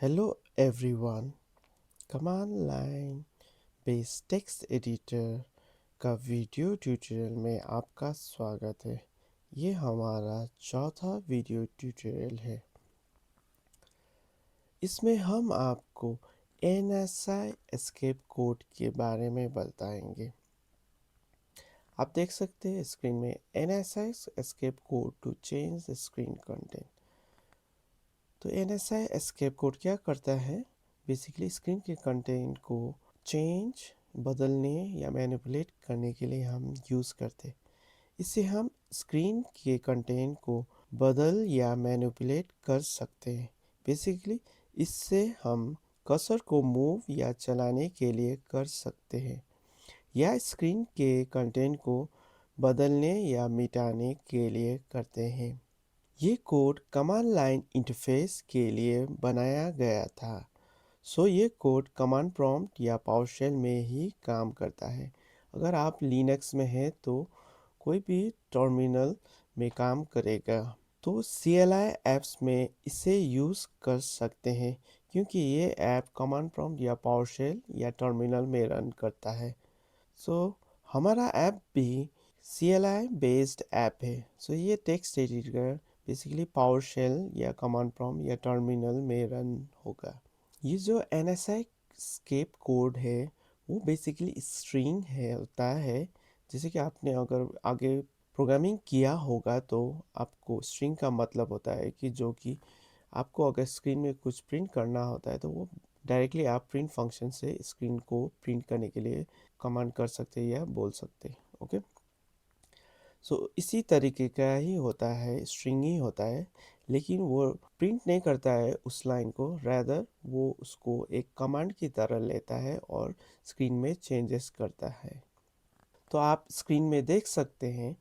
Hello everyone, command line based text editor का video tutorial में आपका स्वागत है। ये हमारा चौथा वीडियो ट्यूटोरियल है। इसमें हम आपको NSI एस्केप कोड के बारे में बताएंगे। आप देख सकते हैं स्क्रीन में NSI escape code to change the screen content. तो NSI एस्केप कोड क्या करता है? बेसिकली स्क्रीन के कंटेंट को चेंज बदलने या मैनिपुलेट करने के लिए हम यूज़ करते हैं। इससे हम स्क्रीन के कंटेंट को बदल या मैनिपुलेट कर सकते हैं। बेसिकली इससे हम कर्सर को मूव या चलाने के लिए कर सकते हैं या स्क्रीन के कंटेंट को बदलने या मिटाने के लिए करते हैं। ये कोड कमांड लाइन इंटरफेस के लिए बनाया गया था। ये कोड कमांड प्रॉम्प्ट या पावरशेल में ही काम करता है। अगर आप लिनक्स में हैं तो कोई भी टर्मिनल में काम करेगा। तो CLI ऐप्स में इसे यूज़ कर सकते हैं क्योंकि ये ऐप कमांड प्रॉम्प्ट या पावरशेल या टर्मिनल में रन करता है। हमारा ऐप भी CLI बेस्ड ऐप है। ये टेक्स्ट एडिटर बेसिकली पावरशेल या कमांड प्रॉम्प्ट या टर्मिनल में रन होगा। ये जो NSI स्केप कोड है वो बेसिकली स्ट्रिंग है होता है। जैसे कि आपने अगर आगे प्रोग्रामिंग किया होगा तो आपको स्ट्रिंग का मतलब होता है कि जो कि आपको अगर स्क्रीन में कुछ प्रिंट करना होता है तो वो डायरेक्टली आप प्रिंट फंक्शन से स्क्रीन को प्रिंट करने के लिए कमांड कर सकते हैं या बोल सकते हैं। ओके, इसी तरीके का ही होता है, स्ट्रिंग ही होता है, लेकिन वो प्रिंट नहीं करता है उस लाइन को, रैदर वो उसको एक कमांड की तरह लेता है और स्क्रीन में चेंजेस करता है। तो आप स्क्रीन में देख सकते हैं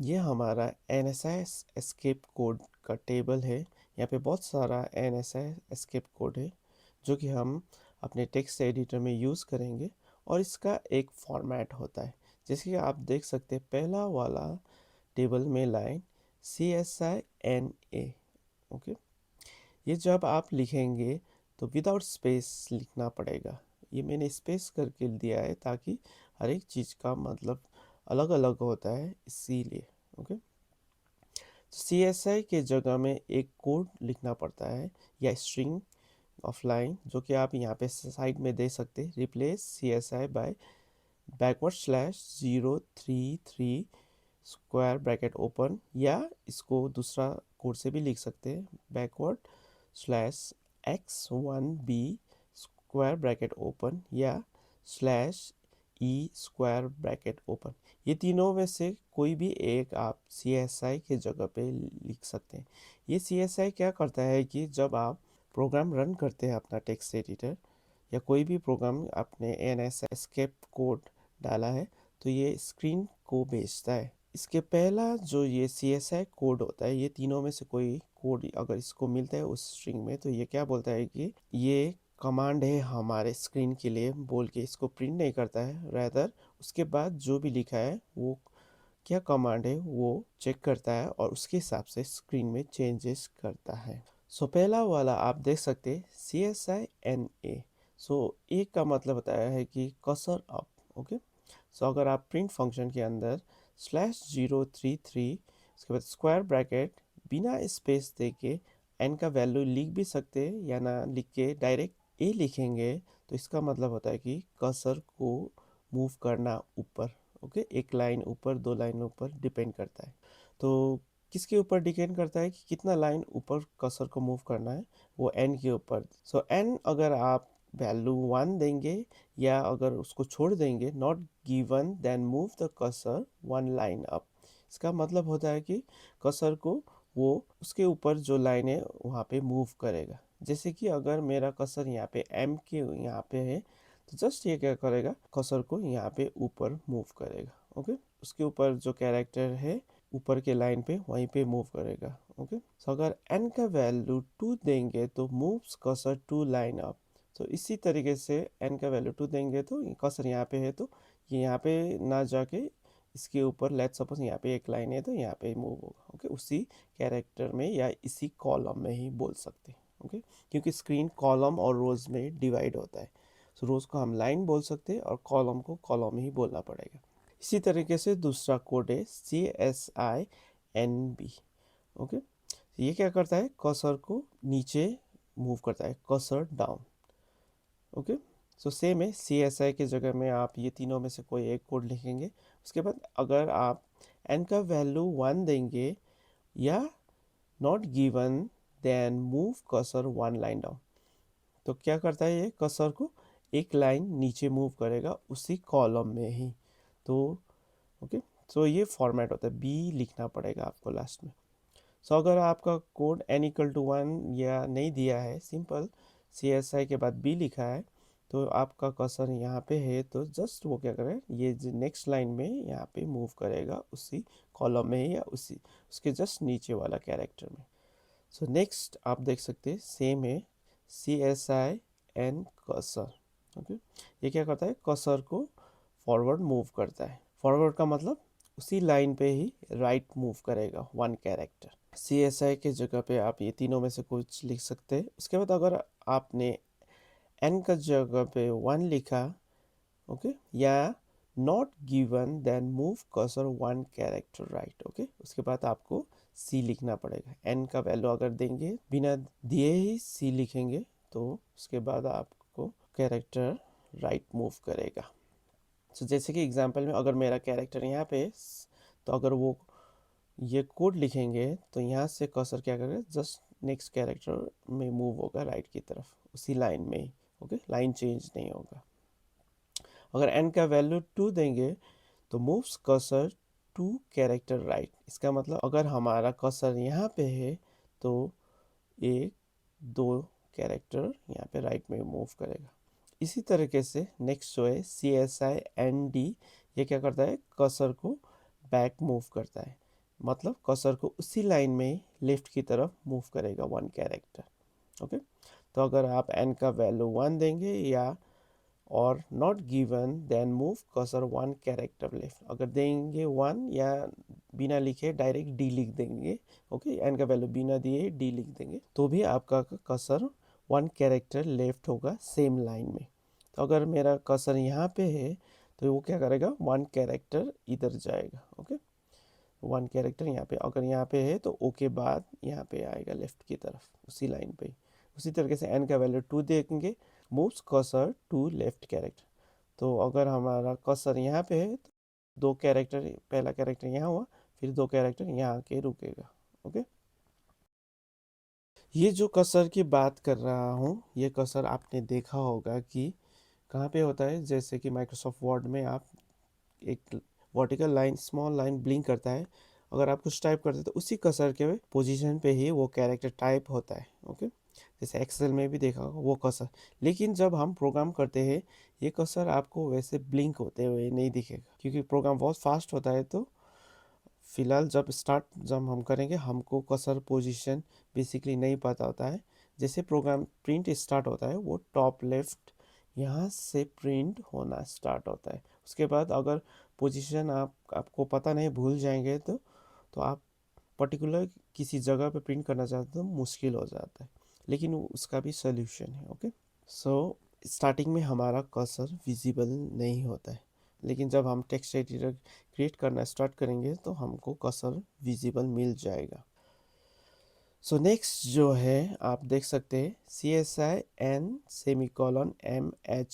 ये हमारा NSI एस्केप कोड का टेबल है। यहाँ पे बहुत सारा NSI एस्केप कोड है जो कि हम अपने टेक्स्ट एडिटर में यूज़ करेंगे और इसका एक फॉर्मेट होता है। जैसे कि आप देख सकते हैं पहला वाला टेबल में लाइन CSINA। ओके, ये जब आप लिखेंगे तो विदाउट स्पेस लिखना पड़ेगा। ये मैंने स्पेस करके दिया है ताकि हर एक चीज़ का मतलब अलग अलग होता है, इसीलिए। ओके, CSI के जगह में एक कोड लिखना पड़ता है या स्ट्रिंग ऑफ लाइन जो कि आप यहाँ पे साइड में दे सकते हैं। Replace CSI by /\033 square bracket open, या इसको दूसरा कोड से भी लिख सकते हैं /x1b स्क्वायर ब्रैकेट ओपन या /e स्क्वायर ब्रैकेट ओपन। ये तीनों में से कोई भी एक आप CSI के जगह पे लिख सकते हैं। ये CSI क्या करता है कि जब आप प्रोग्राम रन करते हैं अपना टेक्स्ट एडिटर या कोई भी प्रोग्राम आपने NSI एस्केप कोड डाला है तो ये स्क्रीन को भेजता है। इसके पहला जो ये CSI कोड होता है, ये तीनों में से कोई कोड अगर इसको मिलता है उस स्ट्रिंग में तो ये क्या बोलता है कि ये कमांड है हमारे स्क्रीन के लिए, बोल के इसको प्रिंट नहीं करता है, रैदर उसके बाद जो भी लिखा है वो क्या कमांड है वो चेक करता है और उसके हिसाब से स्क्रीन में चेंजेस करता है। पहला वाला आप देख सकते हैं CSINA। ए का मतलब बताया है कि कर्सर अप। ओके, अगर आप प्रिंट फंक्शन के अंदर /033 उसके बाद स्क्वायर ब्रैकेट बिना स्पेस दे के एन का वैल्यू लिख भी सकते हैं या ना लिख के डायरेक्ट ए लिखेंगे तो इसका मतलब होता है कि कर्सर को मूव करना ऊपर। ओके, एक लाइन ऊपर, दो लाइन ऊपर, डिपेंड करता है। तो किसके ऊपर डिपेंड करता है कि कितना लाइन ऊपर कर्सर को मूव करना है? वो एन के ऊपर। एन अगर आप वैल्यू 1 देंगे या अगर उसको छोड़ देंगे, not given, then move the cursor 1 line up. इसका मतलब होता है कि कर्सर को वो उसके ऊपर जो लाइन है वहाँ पे मूव करेगा। जैसे कि अगर मेरा कर्सर यहाँ पे M के यहाँ पे है तो जस्ट ये क्या करेगा, कर्सर को यहाँ पे ऊपर मूव करेगा। ओके, उसके ऊपर जो कैरेक्टर है ऊपर के लाइन पे वहीं पे मूव करेगा। ओके, अगर n का वैल्यू 2 देंगे तो मूव्स कर्सर 2 लाइन अप। इसी तरीके से n का वैल्यू 2 देंगे तो कर्सर यहाँ पे है तो ये यहाँ पे ना जाके इसके ऊपर, लेट्स सपोज यहाँ पे एक लाइन है तो यहाँ पे मूव होगा। ओके, उसी कैरेक्टर में या इसी कॉलम में ही बोल सकते हैं। ओके, क्योंकि स्क्रीन कॉलम और रोज में डिवाइड होता है। सो रोज को हम लाइन बोल सकते हैं और कॉलम को कॉलम ही बोलना पड़ेगा। इसी तरीके से दूसरा कोड है CSINB। ओके, ये क्या करता है, कर्सर को नीचे मूव करता है, cursor down. Okay, so same है, CSI के जगह में आप ये तीनों में से कोई एक कोड लिखेंगे। उसके बाद अगर आप n का वैल्यू 1 देंगे या not given then move cursor 1 line down, तो क्या करता है, ये कर्सर को एक लाइन नीचे मूव करेगा उसी कॉलम में ही। तो ओके, सो ये फॉर्मेट होता है, बी लिखना पड़ेगा आपको लास्ट में। सो अगर आपका कोड n=1 या नहीं दिया है, सिंपल CSI के बाद बी लिखा है, तो आपका कर्सर यहाँ पे है, तो जस्ट वो क्या करें, ये नेक्स्ट लाइन में यहाँ पे मूव करेगा उसी कॉलम में या उसी उसके जस्ट नीचे वाला कैरेक्टर में। सो नेक्स्ट आप देख सकते हैं सेम है, CSIN कर्सर। ओके, ये क्या करता है, कर्सर को फॉरवर्ड मूव करता है। फॉरवर्ड का मतलब उसी लाइन पे ही राइट मूव करेगा 1 कैरेक्टर। CSI के जगह पे आप ये तीनों में से कुछ लिख सकते हैं। उसके बाद अगर आपने n का जगह पे 1 लिखा, ओके, या not given then move cursor 1 character right. Okay, उसके बाद आपको C लिखना पड़ेगा। n का वैल्यू अगर देंगे, बिना दिए ही C लिखेंगे, तो उसके बाद आपको कैरेक्टर राइट मूव करेगा। तो जैसे कि एग्जांपल में अगर मेरा कैरेक्टर यहाँ पे, तो अगर वो ये कोड लिखेंगे तो यहाँ से कर्सर क्या करेगा, जस्ट नेक्स्ट कैरेक्टर में मूव होगा राइट की तरफ उसी लाइन में ही। ओके, लाइन चेंज नहीं होगा। अगर n का वैल्यू 2 देंगे तो मूव्स कर्सर 2 कैरेक्टर राइट। इसका मतलब अगर हमारा कर्सर यहाँ पे है तो 1 2 कैरेक्टर यहाँ पे राइट में मूव करेगा। इसी तरीके से नेक्स्ट जो है CSIND, ये क्या करता है, कर्सर को बैक मूव करता है, मतलब कर्सर को उसी लाइन में लेफ्ट की तरफ मूव करेगा 1 कैरेक्टर। ओके, तो अगर आप n का वैल्यू 1 देंगे या और not given then move cursor 1 character left, अगर देंगे 1 या बिना लिखे डायरेक्ट D लिख देंगे, ओके, n का वैल्यू बिना दिए D लिख देंगे, तो भी आपका कर्सर 1 कैरेक्टर लेफ्ट होगा सेम लाइन में। तो अगर मेरा कर्सर यहाँ पे है तो वो क्या करेगा, 1 कैरेक्टर इधर जाएगा। ओके, 1 कैरेक्टर यहाँ पे, अगर यहाँ पे है तो O के बाद यहाँ पे आएगा लेफ्ट की तरफ उसी लाइन पे। उसी तरीके से n का वैल्यू 2 देंगे, moves cursor to left character. तो अगर हमारा कर्सर यहाँ पे है तो 2 कैरेक्टर, पहला कैरेक्टर यहाँ हुआ, फिर 2 कैरेक्टर यहाँ के रुकेगा। ओके, ये जो कर्सर की बात कर रहा हूँ, ये कर्सर आपने देखा होगा कि कहाँ पे होता है। जैसे कि माइक्रोसॉफ्ट वर्ड में आप एक vertical line, small line blink करता है, अगर आप कुछ टाइप करते हैं तो उसी कर्सर के पोजीशन पे ही वो कैरेक्टर टाइप होता है। ओके, जैसे एक्सेल में भी देखा होगा वो कर्सर। लेकिन जब हम प्रोग्राम करते हैं, ये कर्सर आपको वैसे ब्लिंक होते हुए नहीं दिखेगा, क्योंकि प्रोग्राम बहुत फास्ट होता है। तो फिलहाल जब हम करेंगे, हमको कर्सर पोजीशन बेसिकली नहीं पता होता है। जैसे प्रोग्राम प्रिंट स्टार्ट होता है, वो टॉप लेफ्ट यहाँ से प्रिंट होना स्टार्ट होता है। उसके बाद अगर पोजीशन आपको पता नहीं, भूल जाएंगे तो आप पर्टिकुलर किसी जगह पे प्रिंट करना चाहते हो तो मुश्किल हो जाता है, लेकिन उसका भी सोल्यूशन है। ओके, सो स्टार्टिंग में हमारा कर्सर विजिबल नहीं होता है, लेकिन जब हम टेक्स्ट एडिटर क्रिएट करना स्टार्ट करेंगे तो हमको कर्सर विजिबल मिल जाएगा। सो नेक्स्ट जो है आप देख सकते हैं CSIN:\M_H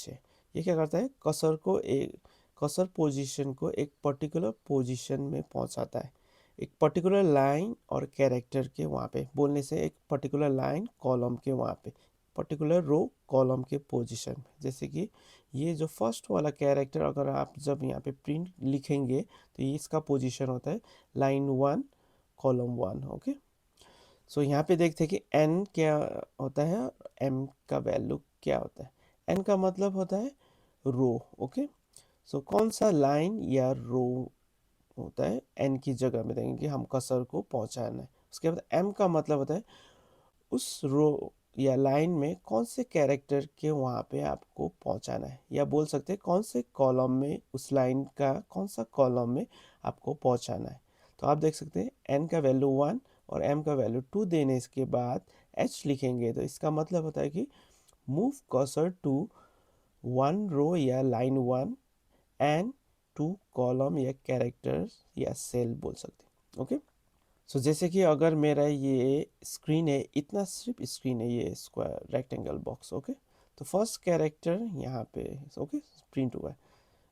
है। ये क्या करता है, कर्सर पोजीशन को एक पर्टिकुलर पोजीशन में पहुंचाता है, एक पर्टिकुलर लाइन और कैरेक्टर के वहाँ पे बोलने से, एक पर्टिकुलर लाइन कॉलम के वहाँ पे, पर्टिकुलर रो कॉलम के पोजीशन में। जैसे कि ये जो फर्स्ट वाला कैरेक्टर, अगर आप जब यहाँ पे प्रिंट लिखेंगे तो ये इसका पोजीशन होता है लाइन 1 कॉलम 1। ओके, सो यहाँ पे देखते हैं कि n क्या होता है और m का वैल्यू क्या होता है। n का मतलब होता है रो। ओके, सो कौन सा लाइन या रो होता है, n की जगह में देंगे कि हम कर्सर को पहुंचाना है। उसके बाद m का मतलब होता है उस रो या लाइन में कौन से कैरेक्टर के वहाँ पे आपको पहुंचाना है, या बोल सकते हैं कौन से कॉलम में, उस लाइन का कौन सा कॉलम में आपको पहुंचाना है। तो आप देख सकते हैं n का वैल्यू 1 और m का वैल्यू 2 देने के बाद एच लिखेंगे तो इसका मतलब होता है कि move cursor to one row या line one and two column या कैरेक्टर या सेल बोल सकते हैं। ओके, सो जैसे कि अगर मेरा ये स्क्रीन है, इतना सिर्फ स्क्रीन है, ये स्क्वायर रेक्टेंगल बॉक्स। ओके, तो फर्स्ट कैरेक्टर यहाँ पे ओके प्रिंट हुआ है,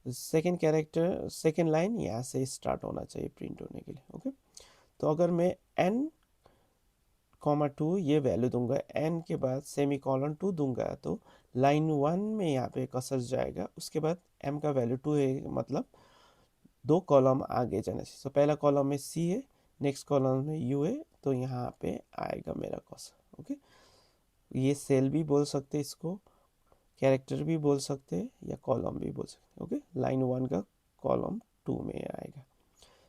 सेकेंड कैरेक्टर सेकेंड लाइन यहाँ से स्टार्ट होना चाहिए प्रिंट होने के लिए। ओके, तो अगर मैं एन कॉमा टू ये वैल्यू दूंगा, एन के बाद सेमी कॉलन टू दूंगा, तो लाइन वन में यहाँ पे कसर जाएगा, उसके बाद एम का वैल्यू टू है, मतलब दो कॉलम आगे जाना चाहिए। तो पहला कॉलम में सी है, नेक्स्ट कॉलम में यू है, तो यहाँ पे आएगा मेरा कर्सर। ओके, ये सेल भी बोल सकते हैं इसको, कैरेक्टर भी बोल सकते हैं, या कॉलम भी बोल सकते हैं। ओके, लाइन वन का कॉलम टू में आएगा।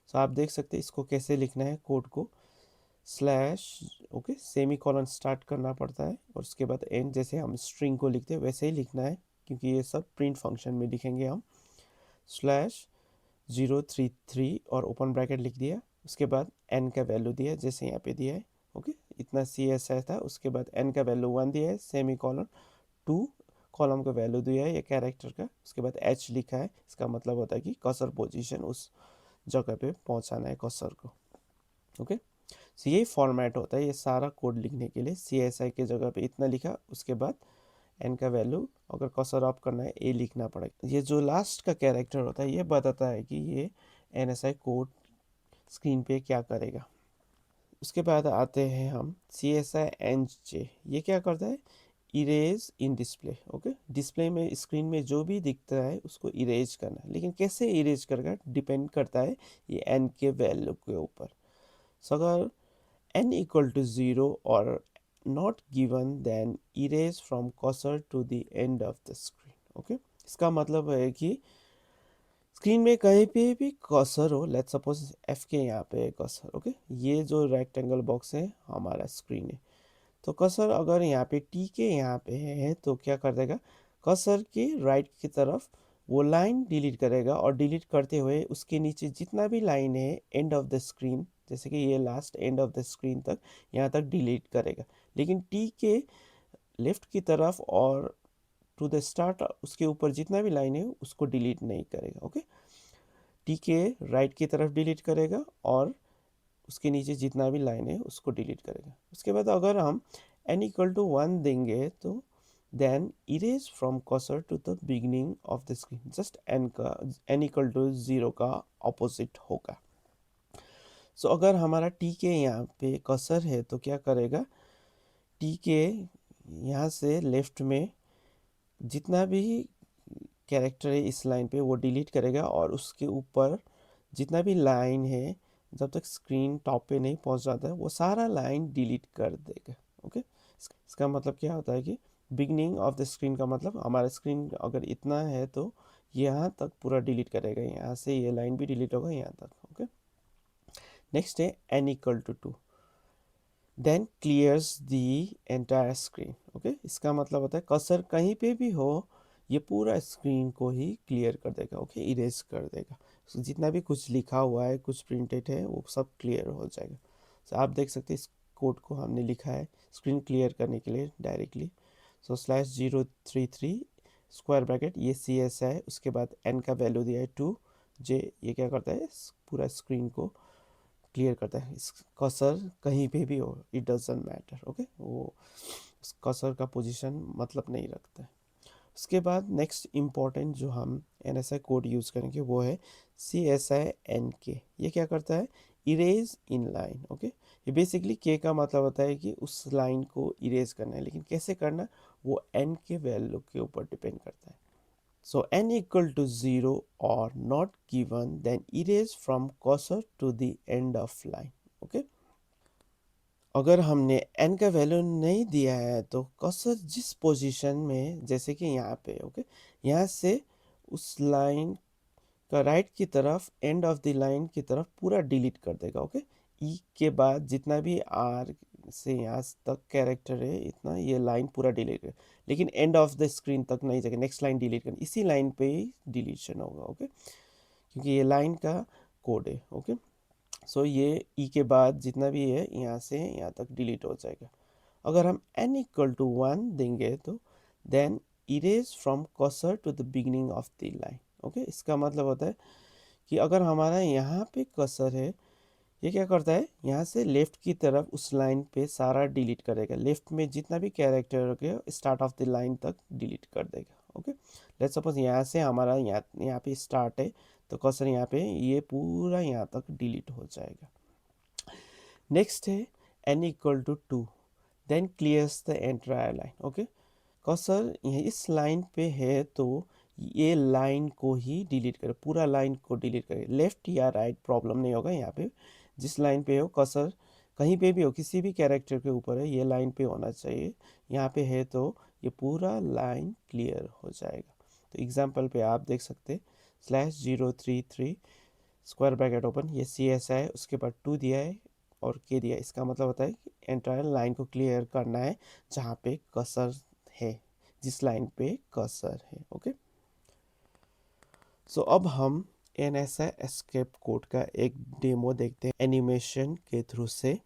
सो आप देख सकते हैं इसको कैसे लिखना है कोड को, slash okay semi colon start करना पड़ता है, और उसके बाद एंड, जैसे हम स्ट्रिंग को लिखते हैं वैसे ही लिखना है, क्योंकि ये सब प्रिंट फंक्शन में लिखेंगे हम। स्लैश 033 और ओपन ब्रैकेट लिख दिया, उसके बाद एन का वैल्यू दिया जैसे यहाँ पे दिया है। ओके, इतना सी एस है था, उसके बाद एन का वैल्यू वन दिया है, सेमी कॉलन टू कॉलम का वैल्यू दिया है या कैरेक्टर का, उसके बाद एच लिखा है। इसका मतलब होता है कि कर्सर पोजीशन उस जगह पे पहुंचाना है कर्सर को। ओके, तो यही फॉर्मेट होता है ये सारा कोड लिखने के लिए। सी एस आई के जगह पे इतना लिखा, उसके बाद एन का वैल्यू अगर कर्सर ऑफ करना है ए लिखना पड़ेगा। ये जो लास्ट का कैरेक्टर होता है ये बताता है कि ये N S I code screen पे क्या करेगा। उसके बाद आते हैं हम सी एस आई एन जे, ये क्या करता है, erase in display. Okay, display में स्क्रीन में जो भी दिखता है उसको इरेज करना है, लेकिन कैसे इरेज करेगा डिपेंड करता है ये एन के वैल्यू के ऊपर। सो अगर n equal to 0 or not given, then erase from cursor to the end of the screen. Okay, इसका मतलब है कि स्क्रीन में कहीं पे भी कर्सर हो, लेट्स सपोज एफ के यहाँ पे कर्सर। ओके, ये जो रेक्टेंगल बॉक्स है हमारा स्क्रीन है, तो कर्सर अगर यहाँ पे टी के यहाँ पे है तो क्या कर देगा, कर्सर के राइट की तरफ वो लाइन डिलीट करेगा, और डिलीट करते हुए उसके नीचे जितना भी लाइन है एंड ऑफ द स्क्रीन, जैसे कि ये last end of the screen तक, यहाँ तक डिलीट करेगा। लेकिन टी के लेफ्ट की तरफ और टू द स्टार्ट उसके ऊपर जितना भी लाइन है उसको डिलीट नहीं करेगा। ओके, टी के राइट की तरफ डिलीट करेगा और उसके नीचे जितना भी लाइन है उसको डिलीट करेगा। उसके बाद अगर हम n इक्वल टू वन देंगे तो then erase from cursor to the beginning of the screen, just n का n इक्वल टू जीरो का ऑपोजिट होगा। सो अगर हमारा टी के यहाँ पे कर्सर है तो क्या करेगा, टी के यहाँ से लेफ्ट में जितना भी कैरेक्टर है इस लाइन पे वो डिलीट करेगा, और उसके ऊपर जितना भी लाइन है जब तक स्क्रीन टॉप पे नहीं पहुंच जाता है वो सारा लाइन डिलीट कर देगा। ओके, इसका मतलब क्या होता है कि बिगनिंग ऑफ द स्क्रीन का मतलब हमारा स्क्रीन अगर इतना है तो यहाँ तक पूरा डिलीट करेगा, यहाँ से ये लाइन भी डिलीट होगा यहाँ तक। ओके, नेक्स्ट है N equal to two, then clears the entire screen. Okay, इसका मतलब होता है कर्सर कहीं पे भी हो ये पूरा स्क्रीन को ही क्लियर कर देगा। ओके, इरेज कर देगा, so, जितना भी कुछ लिखा हुआ है कुछ प्रिंटेड है वो सब क्लियर हो जाएगा। सो आप देख सकते हैं इस कोड को हमने लिखा है स्क्रीन क्लियर करने के लिए डायरेक्टली। सो स्लैश 033 स्क्वायर ब्रैकेट, ये सी एस है, उसके बाद एन का वैल्यू दिया है टू, जे ये क्या करता है पूरा स्क्रीन को क्लियर करता है। इस कर्सर कहीं पे भी हो इट डजंट मैटर। ओके, वो उस कर्सर का पोजीशन मतलब नहीं रखता है। उसके बाद नेक्स्ट इम्पॉर्टेंट जो हम N S I code use करेंगे वो है सी एस आई एन के। ये क्या करता है, इरेज इन लाइन। ओके, ये बेसिकली के का मतलब होता है कि उस लाइन को इरेज करना है, लेकिन कैसे करना वो एन के वैल्यू के ऊपर डिपेंड करता है। So n equal to 0 or not given, then erase from cursor to the end of line. Okay? अगर हमने n का वैल्यू नहीं दिया है तो कर्सर जिस पोजीशन में, जैसे कि यहाँ पे ओके, यहाँ से उस लाइन का राइट की तरफ एंड ऑफ द लाइन की तरफ पूरा डिलीट कर देगा। ओके, ई के बाद जितना भी आर से यहाँ तक कैरेक्टर है इतना ये लाइन पूरा डिलीट कर, लेकिन एंड ऑफ द स्क्रीन तक नहीं जाएगा, नेक्स्ट लाइन डिलीट करनी, इसी लाइन पे ही डिलीशन होगा। ओके, क्योंकि ये लाइन का कोड है। ओके, सो ये ई के बाद जितना भी है यहाँ से यहाँ तक डिलीट हो जाएगा। अगर हम n इक्वल टू 1 देंगे तो then erase from cursor to the beginning of the line. Okay, इसका मतलब होता है कि अगर हमारा यहाँ पे कर्सर है, ये क्या करता है, यहाँ से लेफ्ट की तरफ उस लाइन पे सारा डिलीट करेगा, लेफ्ट में जितना भी कैरेक्टर होगा स्टार्ट ऑफ द लाइन तक डिलीट कर देगा। ओके, लेट्स सपोज यहाँ से हमारा यहाँ यहाँ पे स्टार्ट है, तो कर्सर यहाँ पे ये पूरा यहाँ तक डिलीट हो जाएगा। नेक्स्ट है n equal to 2, then clears the entire line. Okay, cursor इस लाइन पे है तो ये लाइन को ही डिलीट करे, पूरा लाइन को डिलीट करे, लेफ्ट या राइट प्रॉब्लम नहीं होगा। यहाँ पे जिस लाइन पे हो कर्सर, कहीं पे भी हो, किसी भी कैरेक्टर के ऊपर है, ये लाइन पे होना चाहिए। यहाँ पे है तो ये पूरा लाइन क्लियर हो जाएगा। तो एग्जाम्पल पे आप देख सकते, /033 स्क्वायर ब्रैकेट ओपन, ये सी एस है, उसके बाद 2 दिया है और के दिया है। इसका मतलब होता है कि एंटायर लाइन को क्लियर करना है जहाँ पे कर्सर है, जिस लाइन पे कर्सर है। ओके, सो अब हम एनएसआई एस्केप कोड का एक डेमो देखते हैं एनिमेशन के थ्रू से।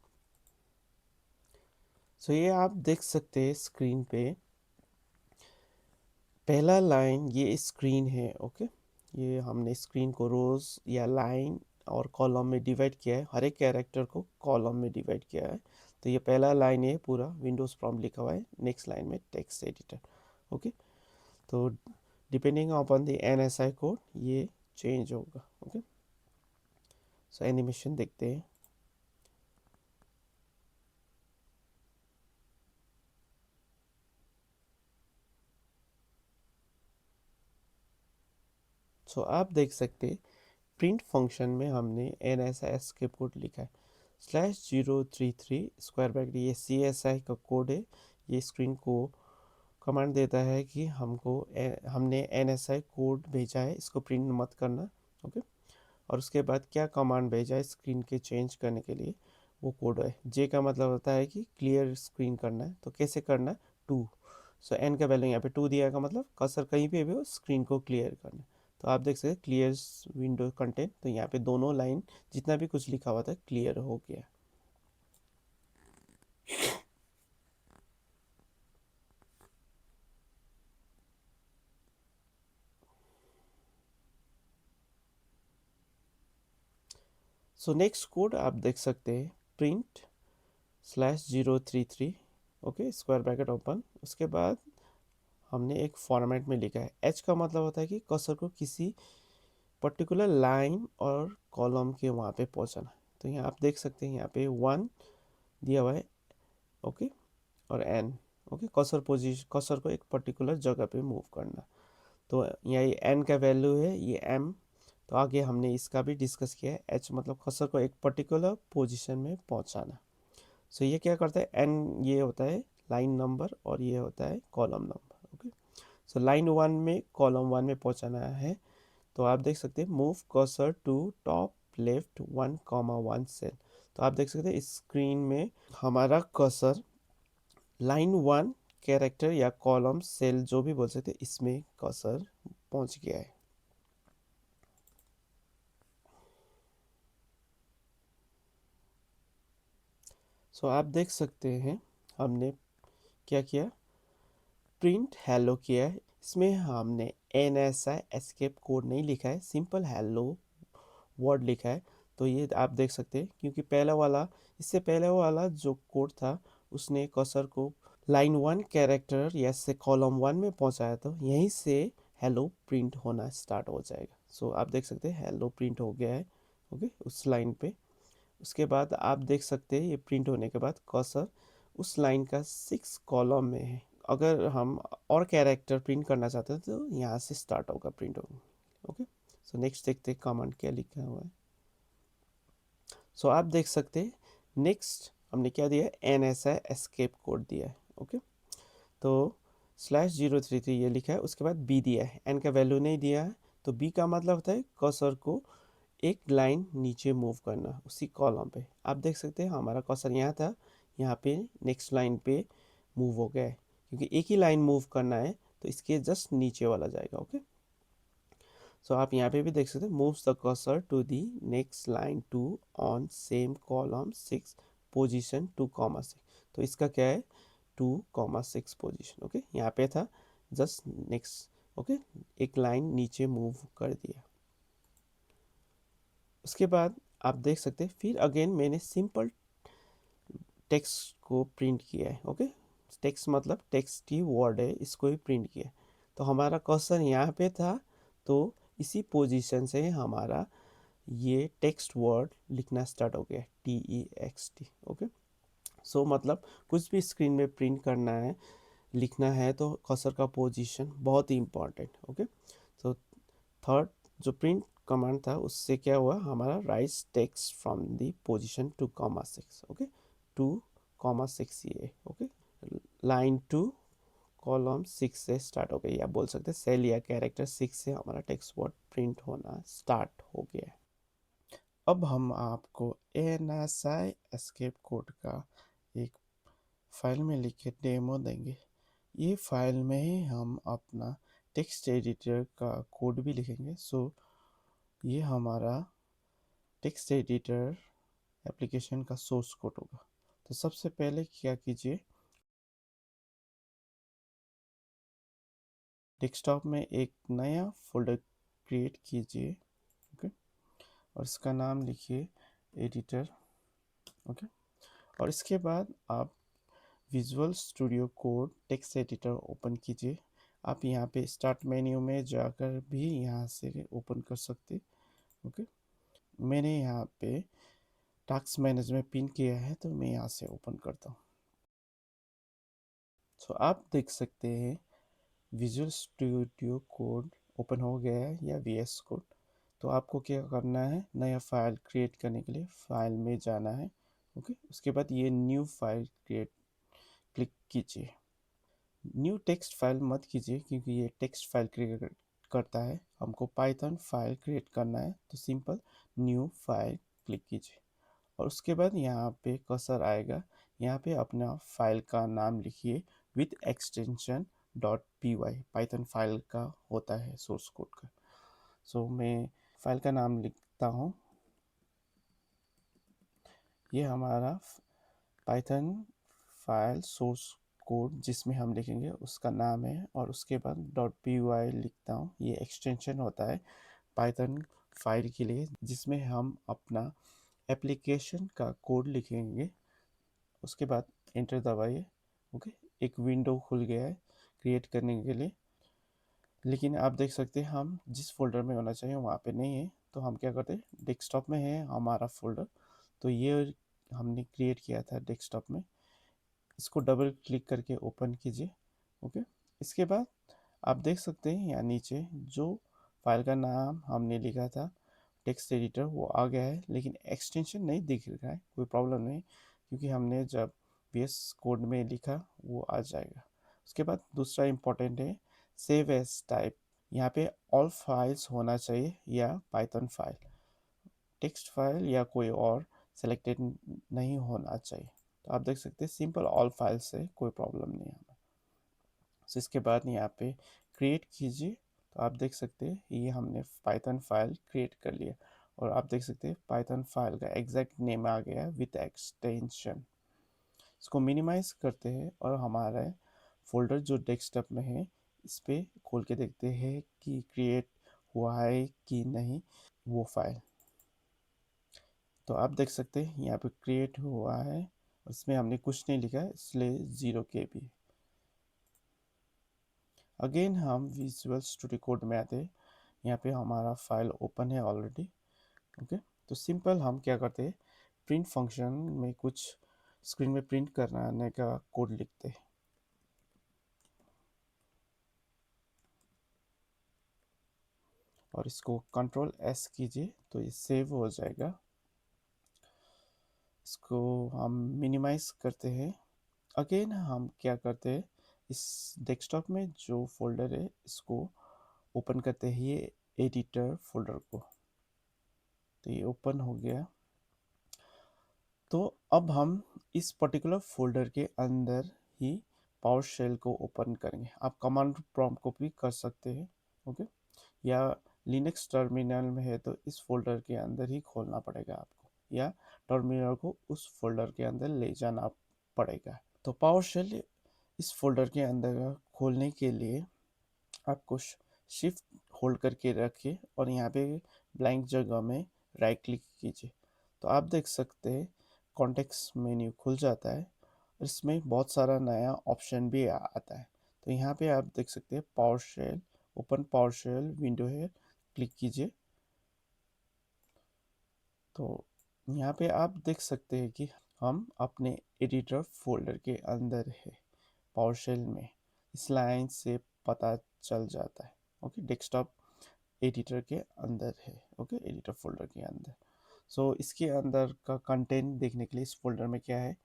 सो ये आप देख सकते हैं स्क्रीन पे, पहला लाइन ये स्क्रीन है। ओके, ये हमने स्क्रीन को रोज या लाइन और कॉलम में डिवाइड किया है, हर एक कैरेक्टर को कॉलम में डिवाइड किया है। तो ये पहला लाइन है, पूरा विंडोज प्रॉम्प्ट लिखा हुआ है, नेक्स्ट लाइन में टेक्स्ट एडिटर। ओके, तो depending upon the NSI code ये चेंज होगा। ओके, सो एनिमेशन देखते हैं। सो आप देख सकते हैं प्रिंट फंक्शन में हमने N S I escape code लिखा है, /033 स्क्वायर ब्रैकेट, ये सी एस आई का कोड है। ये स्क्रीन को कमांड देता है कि हमने एन एस आई कोड भेजा है, इसको प्रिंट मत करना। ओके, और उसके बाद क्या कमांड भेजा है स्क्रीन के चेंज करने के लिए, वो कोड है। जे का मतलब होता है कि क्लियर स्क्रीन करना है, तो कैसे करना है, 2। सो एन का वैल्यू यहाँ पे 2 दिया का मतलब कर्सर कहीं पे भी हो स्क्रीन को क्लियर करना है। तो आप देख सकते हैं क्लियर विंडो कंटेंट, तो यहाँ पे दोनों लाइन जितना भी कुछ लिखा हुआ था क्लियर हो गया। सो नेक्स्ट कोड आप देख सकते हैं, print /033, okay, square bracket open, उसके बाद हमने एक फॉर्मेट में लिखा है। एच का मतलब होता है कि कर्सर को किसी पर्टिकुलर लाइन और कॉलम के वहाँ पे पहुँचाना है। तो यहाँ आप देख सकते हैं यहाँ पे 1 दिया हुआ है। ओके, और एन। ओके, कर्सर को एक पर्टिकुलर जगह पे मूव करना। तो यहाँ ये एन का वैल्यू है, ये एम। तो आगे हमने इसका भी डिस्कस किया है, एच मतलब कर्सर को एक पर्टिकुलर पोजीशन में पहुँचाना। सो ये क्या करता है, एन ये होता है लाइन नंबर और ये होता है column number. Okay, so line 1 में कॉलम 1 में पहुँचाना है, तो आप देख सकते हैं move cursor to top left 1,1 cell. तो आप देख सकते हैं स्क्रीन में हमारा कर्सर लाइन 1 कैरेक्टर या कॉलम सेल जो भी बोल सकते हैं, इसमें कर्सर पहुंच गया है। सो आप देख सकते हैं हमने क्या किया, प्रिंट हेलो किया है। इसमें हमने N S I escape code नहीं लिखा है, सिंपल हेलो वर्ड लिखा है। तो ये आप देख सकते हैं क्योंकि पहला वाला, इससे पहले वाला जो कोड था उसने कर्सर को लाइन 1 कैरेक्टर या से कॉलम 1 में पहुंचाया, तो यहीं से हेलो प्रिंट होना स्टार्ट हो जाएगा। सो आप देख सकते हैं हेलो प्रिंट हो गया है। ओके, उस लाइन पे। उसके बाद आप देख सकते हैं ये प्रिंट होने के बाद कर्सर उस लाइन का 6 कॉलम में है। अगर हम और कैरेक्टर प्रिंट करना चाहते हैं तो यहाँ से स्टार्ट होगा प्रिंट होगा। ओके, सो नेक्स्ट देखते हैं कमांड क्या लिखा हुआ है। सो आप देख सकते हैं नेक्स्ट हमने क्या दिया है, N S I escape code दिया है। ओके, तो /033 ये लिखा है, उसके बाद बी दिया है, एन का वैल्यू नहीं दिया है। तो बी का मतलब होता है कर्सर को एक लाइन नीचे मूव करना उसी कॉलम पे। आप देख सकते हैं हमारा कर्सर यहाँ था, यहाँ पे नेक्स्ट लाइन पे मूव हो गया है, क्योंकि एक ही लाइन मूव करना है तो इसके जस्ट नीचे वाला जाएगा। ओके, सो आप यहाँ पे भी देख सकते हैं moves the cursor to the next line 2 on same column 6 position 2,6। तो इसका क्या है, 2,6 पोजीशन। ओके, यहाँ पे था जस्ट नेक्स्ट। ओके, एक लाइन नीचे मूव कर दिया। उसके बाद आप देख सकते हैं फिर अगेन मैंने सिंपल टेक्स्ट को प्रिंट किया है। ओके, टेक्स्ट मतलब टेक्स्ट ही वर्ड है, इसको ही प्रिंट किया है। तो हमारा क्वेश्चन यहाँ पे था, तो इसी पोजीशन से हमारा ये टेक्स्ट वर्ड लिखना स्टार्ट हो गया, TEXT। ओके, सो मतलब कुछ भी स्क्रीन में प्रिंट करना है, लिखना है, तो कर्सर का पोजीशन बहुत ही इम्पोर्टेंट। ओके, तो थर्ड जो प्रिंट कमांड था उससे क्या हुआ, हमारा right text from the position 2,6। Okay, 2,6 ये। ओके, लाइन 2 कॉलम 6 से स्टार्ट हो गई, या बोल सकते हैं सेल या कैरेक्टर 6 से हमारा टेक्स्ट वर्ड प्रिंट होना स्टार्ट हो गया है। अब हम आपको ANSI एस्केप कोड का एक फाइल में लिख के डेमो देंगे। ये फाइल में ही हम अपना टेक्स्ट एडिटर का कोड भी लिखेंगे। सो ये हमारा टेक्स्ट एडिटर एप्लीकेशन का सोर्स कोड होगा। तो सबसे पहले क्या कीजिए, डेस्कटॉप में एक नया फोल्डर क्रिएट कीजिए। ओके, और इसका नाम लिखिए एडिटर। ओके, और इसके बाद आप visual studio code text editor open कीजिए। आप यहाँ पे स्टार्ट मेन्यू में जाकर भी यहाँ से ओपन कर सकते। ओके, मैंने यहाँ पे टास्क मैनेजर में पिन किया है, तो मैं यहाँ से ओपन करता हूँ। तो आप देख सकते हैं विजुअल स्टूडियो कोड ओपन हो गया है, या VS कोड। तो आपको क्या करना है, नया फाइल क्रिएट करने के लिए फाइल में जाना है। ओके, उसके बाद ये न्यू फाइल क्रिएट क्लिक कीजिए। न्यू टेक्स्ट फाइल मत कीजिए, क्योंकि ये टेक्स्ट फाइल क्रिएट करता है, हमको पाइथन फाइल क्रिएट करना है। तो सिंपल न्यू फाइल क्लिक कीजिए, और उसके बाद यहाँ पे कर्सर आएगा, यहाँ पे अपना फाइल का नाम लिखिए with extension .py। Python file का होता है सोर्स कोड का। सो मैं फाइल का नाम लिखता हूँ। ये हमारा पाइथन फाइल सोर्स कोड जिसमें हम लिखेंगे उसका नाम है, और उसके बाद .py लिखता हूँ। ये एक्सटेंशन होता है पाइथन फाइल के लिए, जिसमें हम अपना एप्लीकेशन का कोड लिखेंगे। उसके बाद एंटर दबाइए। ओके, एक विंडो खुल गया है क्रिएट करने के लिए, लेकिन आप देख सकते हैं हम जिस फोल्डर में होना चाहिए वहाँ पे नहीं है। तो हम क्या करते हैं, डेस्कटॉप में है हमारा फोल्डर, तो ये हमने क्रिएट किया था डेस्कटॉप में। इसको डबल क्लिक करके ओपन कीजिए। ओके, इसके बाद आप देख सकते हैं यहाँ नीचे जो फाइल का नाम हमने लिखा था टेक्स्ट एडिटर, वो आ गया है, लेकिन एक्सटेंशन नहीं दिख रहा है। कोई प्रॉब्लम नहीं, क्योंकि हमने जब VS कोड में लिखा वो आ जाएगा। उसके बाद दूसरा इम्पोर्टेंट है सेव एज टाइप। यहाँ पे ऑल फाइल्स होना चाहिए, या पाइथन फाइल, टेक्स्ट फाइल या कोई और सेलेक्टेड नहीं होना चाहिए। तो आप देख सकते हैं सिंपल ऑल फाइल से कोई प्रॉब्लम नहीं है हमें। तो इसके बाद यहाँ पे क्रिएट कीजिए। तो आप देख सकते हैं ये हमने पाइथन फाइल क्रिएट कर लिया, और आप देख सकते हैं पाइथन फाइल का एग्जैक्ट नेम आ गया विथ एक्सटेंशन। इसको मिनिमाइज करते हैं, और हमारा फोल्डर जो डेस्कटॉप में है इस पे खोल के देखते हैं कि क्रिएट हुआ है कि नहीं वो फाइल। तो आप देख सकते हैं यहाँ पे क्रिएट हुआ है, इसमें हमने कुछ नहीं लिखा है, इसलिए 0 KB। अगेन हम विजुअल स्टूडियो कोड में आते हैं। यहाँ पे हमारा फाइल ओपन है ऑलरेडी। ओके, तो सिंपल हम क्या करते हैं, प्रिंट फंक्शन में कुछ स्क्रीन में प्रिंट करने का कोड लिखते हैं, और इसको Ctrl+S कीजिए तो ये सेव हो जाएगा। इसको हम मिनिमाइज करते हैं। अगेन हम क्या करते हैं, इस डेस्कटॉप में जो फोल्डर है इसको ओपन करते हैं, ये एडिटर फोल्डर को। तो ये ओपन हो गया। तो अब हम इस पर्टिकुलर फोल्डर के अंदर ही पावर शेल को ओपन करेंगे। आप कमांड प्रॉम्प्ट को भी कर सकते हैं। ओके, या लिनक्स टर्मिनल में है तो इस फोल्डर के अंदर ही खोलना पड़ेगा आपको, या टर्मिनल को उस फोल्डर के अंदर ले जाना पड़ेगा। तो पावर शेल इस फोल्डर के अंदर खोलने के लिए आपको शिफ्ट होल्ड करके रखिए और यहाँ पे ब्लैंक जगह में राइट क्लिक कीजिए। तो आप देख सकते हैं कॉन्टेक्स्ट मेन्यू खुल जाता है। इसमें बहुत सारा नया ऑप्शन भी आता है। तो यहाँ पे आप देख सकते हैं PowerShell, open PowerShell window है, क्लिक कीजिए। तो यहाँ पे आप देख सकते हैं कि हम अपने एडिटर फोल्डर के अंदर है पावर शेल में। इस लाइन से पता चल जाता है। ओके, डेस्कटॉप एडिटर के अंदर है। ओके, एडिटर फोल्डर के अंदर। सो इसके अंदर का कंटेंट देखने के लिए इस फोल्डर में क्या है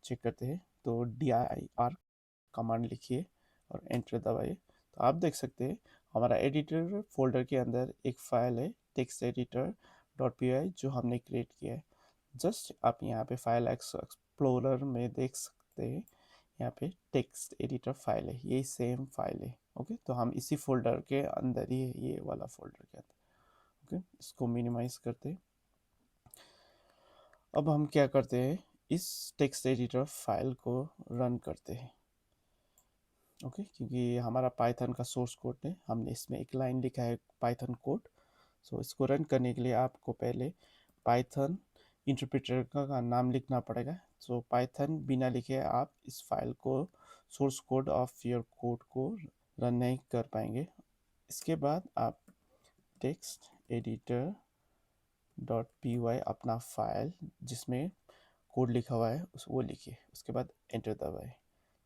चेक करते हैं। तो dir कमांड लिखिए और एंटर दबाइए। तो आप देख सकते हैं हमारा एडिटर फोल्डर के अंदर एक फाइल है टेक्स्ट एडिटर डॉट पी जो हमने क्रिएट किया है। जस्ट आप यहाँ पे फाइल एक्सप्लोरर में देख सकते हैं, यहाँ पे टेक्स्ट एडिटर फाइल है, ये सेम फाइल है। ओके, तो हम इसी फोल्डर के अंदर ही है, ये वाला फोल्डर के अंदर। ओके, इसको मिनिमाइज करते हैं। अब हम क्या करते हैं, इस टेक्स्ट एडिटर फाइल को रन करते हैं। ओके, क्योंकि हमारा पाइथन का सोर्स कोड है, हमने इसमें एक लाइन लिखा है पाइथन कोड। सो इसको रन करने के लिए आपको पहले पाइथन इंटरप्रेटर का नाम लिखना पड़ेगा। सो पाइथन बिना लिखे आप इस फाइल को, source code of your code को रन नहीं कर पाएंगे। इसके बाद आप text editor dot P Y अपना फाइल जिसमें कोड लिखा हुआ है उस वो लिखिए, उसके बाद एंटर दबाए।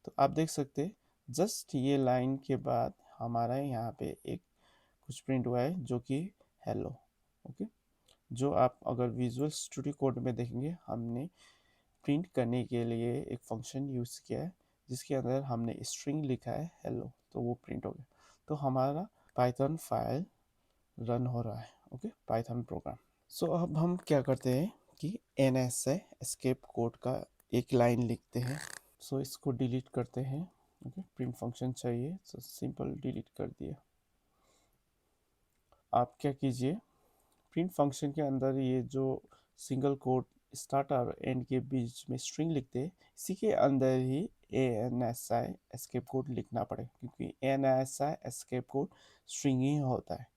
तो आप देख सकते हैं जस्ट ये लाइन के बाद हमारा यहाँ पे एक कुछ प्रिंट हुआ है जो कि हेलो। ओके, जो आप अगर विजुअल स्टूडियो कोड में देखेंगे हमने प्रिंट करने के लिए एक फंक्शन यूज़ किया है जिसके अंदर हमने स्ट्रिंग लिखा है हेलो, तो वो प्रिंट हो गया। तो हमारा पाइथन फाइल रन हो रहा है। Okay, Python programme. सो अब हम क्या करते हैं कि एन एस है एस्केप कोड का एक लाइन लिखते हैं। सो इसको डिलीट करते हैं। ओके, प्रिंट फंक्शन चाहिए, सो सिंपल डिलीट कर दिया। आप क्या कीजिए, प्रिंट फंक्शन के अंदर ये जो सिंगल कोड स्टार्ट और एंड के बीच में स्ट्रिंग लिखते हैं, इसी के अंदर ही A N S I escape code लिखना पड़े, क्योंकि A N S I escape code string ही होता है।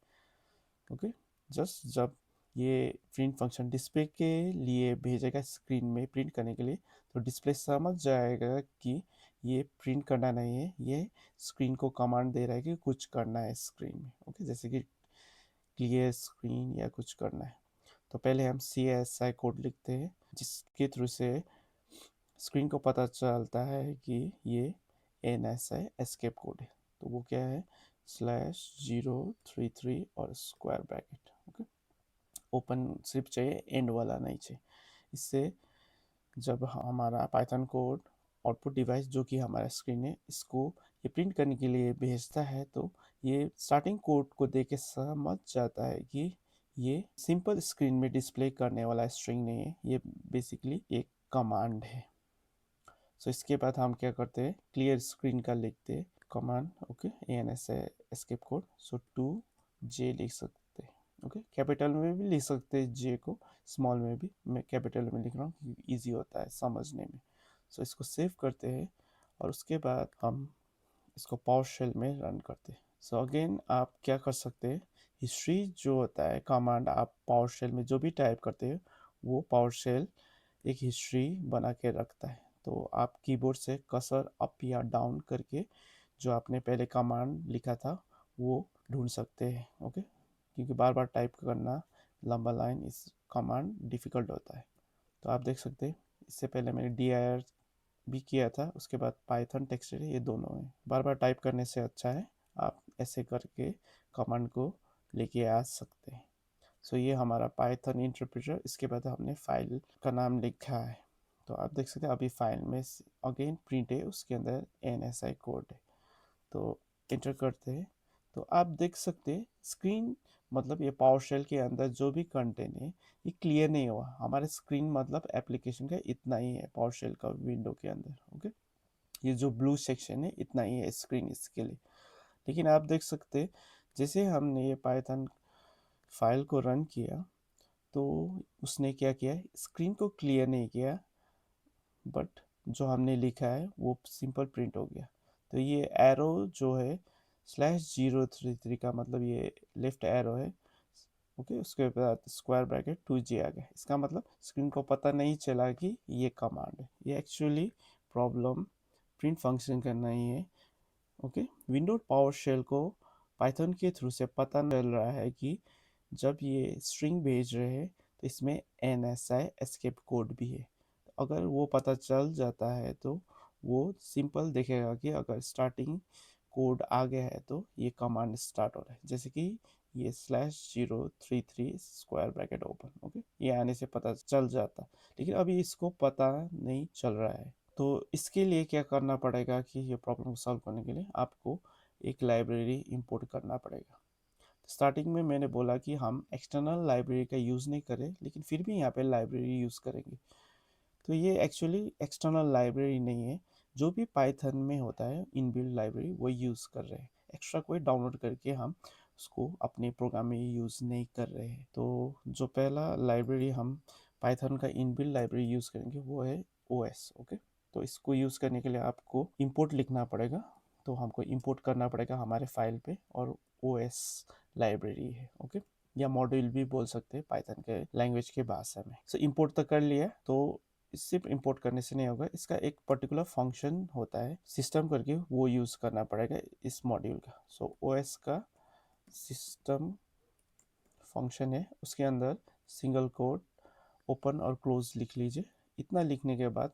ओके, जस्ट जब ये प्रिंट फंक्शन डिस्प्ले के लिए भेजेगा स्क्रीन में प्रिंट करने के लिए, तो डिस्प्ले समझ जाएगा कि ये प्रिंट करना नहीं है, ये स्क्रीन को कमांड दे रहा है कि कुछ करना है स्क्रीन में। ओके, जैसे कि क्लियर स्क्रीन या कुछ करना है। तो पहले हम सी एस आई कोड लिखते हैं जिसके थ्रू से स्क्रीन को पता चलता है कि ये N S I escape code है। तो वो क्या है, /033 और स्क्वायर ब्रैकेट। ओके, ओपन सिर्फ चाहिए, एंड वाला नहीं चाहिए। इससे जब हमारा पाइथन कोड आउटपुट डिवाइस जो कि हमारा स्क्रीन है इसको ये प्रिंट करने के लिए भेजता है, तो ये स्टार्टिंग कोड को देख के समझ जाता है कि ये सिंपल स्क्रीन में डिस्प्ले करने वाला स्ट्रिंग नहीं है, ये बेसिकली एक कमांड है। सो इसके बाद हम क्या करते हैं, क्लियर स्क्रीन का लिखते हैं command. Okay, N S escape code. So 2J लिख सकते हैं। ओके, कैपिटल में भी लिख सकते हैं जे को, स्मॉल में भी, मैं कैपिटल में लिख रहा हूँ क्योंकि ईजी होता है समझने में। सो इसको सेव करते हैं और उसके बाद हम इसको पावर शेल में रन करते हैं। सो अगेन आप क्या कर सकते हैं, हिस्ट्री जो होता है कमांड आप पावर शेल में जो भी टाइप करते हैं वो पावर शेल एक हिस्ट्री बना के रखता है। तो आप कीबोर्ड से कर्सर अप या डाउन करके जो आपने पहले कमांड लिखा था वो ढूंढ सकते हैं। ओके, क्योंकि बार बार टाइप करना लंबा लाइन इस कमांड डिफ़िकल्ट होता है। तो आप देख सकते हैं इससे पहले मैंने dir भी किया था, उसके बाद पाइथन टेक्स्ट है, ये दोनों है। बार बार टाइप करने से अच्छा है आप ऐसे करके कमांड को लेके आ सकते हैं। सो ये हमारा पाइथन इंटरप्रेटर। इसके बाद हमने फाइल का नाम लिखा है। तो आप देख सकते हैं अभी फाइल में अगेन प्रिंट है, उसके अंदर एन एस आई कोड है। तो एंटर करते हैं तो आप देख सकते हैं स्क्रीन, मतलब ये पावर शेल के अंदर जो भी कंटेंट है ये क्लियर नहीं हुआ। हमारे स्क्रीन मतलब एप्लीकेशन का इतना ही है पावर शेल का विंडो के अंदर। ओके, ये जो ब्लू सेक्शन है इतना ही है स्क्रीन इसके लिए। लेकिन आप देख सकते हैं जैसे हमने ये पाइथन फाइल को रन किया तो उसने क्या किया, स्क्रीन को क्लियर नहीं किया, बट जो हमने लिखा है वो सिंपल प्रिंट हो गया। तो ये एरो जो है /033 का मतलब ये लेफ्ट एरो है। ओके, उसके बाद स्क्वायर ब्रैकेट 2G आ गया। इसका मतलब स्क्रीन को पता नहीं चला कि ये कमांड है। ये एक्चुअली प्रॉब्लम प्रिंट फंक्शन का नहीं है। ओके, विंडोज पावर शेल को पाइथन के थ्रू से पता चल रहा है कि जब ये स्ट्रिंग भेज रहे हैं तो इसमें NSI एस्केप कोड भी है। तो अगर वो पता चल जाता है तो वो सिंपल देखेगा कि अगर स्टार्टिंग कोड आ गया है तो ये कमांड स्टार्ट हो रहा है, जैसे कि ये /033 स्क्वायर ब्रैकेट ओपन। ओके, ये आने से पता चल जाता, लेकिन अभी इसको पता नहीं चल रहा है। तो इसके लिए क्या करना पड़ेगा कि ये प्रॉब्लम को सॉल्व करने के लिए आपको एक लाइब्रेरी इंपोर्ट करना पड़ेगा। स्टार्टिंग में मैंने बोला कि हम एक्सटर्नल लाइब्रेरी का यूज़ नहीं करें, लेकिन फिर भी यहाँ पे लाइब्रेरी यूज़ करेंगे। तो ये एक्चुअली एक्सटर्नल लाइब्रेरी नहीं है, जो भी पाइथन में होता है इनबिल्ट लाइब्रेरी वो यूज़ कर रहे हैं। एक्स्ट्रा कोई डाउनलोड करके हम उसको अपने प्रोग्राम में यूज़ नहीं कर रहे हैं। तो जो पहला लाइब्रेरी हम पाइथन का इनबिल्ट लाइब्रेरी यूज़ करेंगे वो है OS। ओके, तो इसको यूज़ करने के लिए आपको इंपोर्ट लिखना पड़ेगा। तो हमको इंपोर्ट करना पड़ेगा हमारे फाइल पे, और OS लाइब्रेरी है। ओके, या मॉड्यूल भी बोल सकते हैं पाइथन के लैंग्वेज के भाषा में। सो इंपोर्ट तो कर लिया। तो सिर्फ इंपोर्ट करने से नहीं होगा, इसका एक पर्टिकुलर फंक्शन होता है सिस्टम करके, वो यूज़ करना पड़ेगा इस मॉड्यूल का। सो OS का सिस्टम फंक्शन है, उसके अंदर सिंगल कोड ओपन और क्लोज लिख लीजिए। इतना लिखने के बाद